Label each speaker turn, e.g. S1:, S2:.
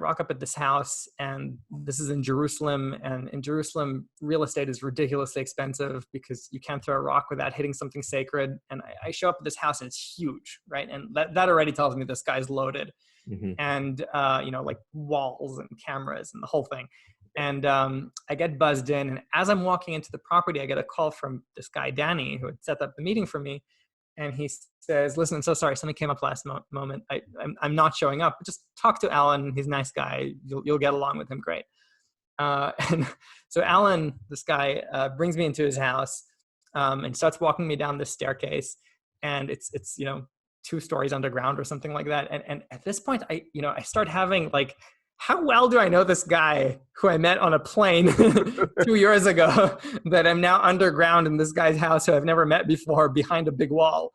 S1: rock up at this house, and this is in Jerusalem. And in Jerusalem, real estate is ridiculously expensive because you can't throw a rock without hitting something sacred. And I show up at this house and it's huge, right? And that already tells me this guy's loaded.
S2: Mm-hmm.
S1: And, like walls and cameras and the whole thing. And I get buzzed in. And as I'm walking into the property, I get a call from this guy, Danny, who had set up the meeting for me. And he says, listen, I'm so sorry. Something came up last moment. I'm not showing up. Just talk to Alan. He's a nice guy. You'll get along with him. Great. And so Alan, this guy, brings me into his house and starts walking me down this staircase. And it's 2 stories underground or something like that. And at this point, I start having like, how well do I know this guy who I met on a plane 2 years ago that I'm now underground in this guy's house who I've never met before behind a big wall?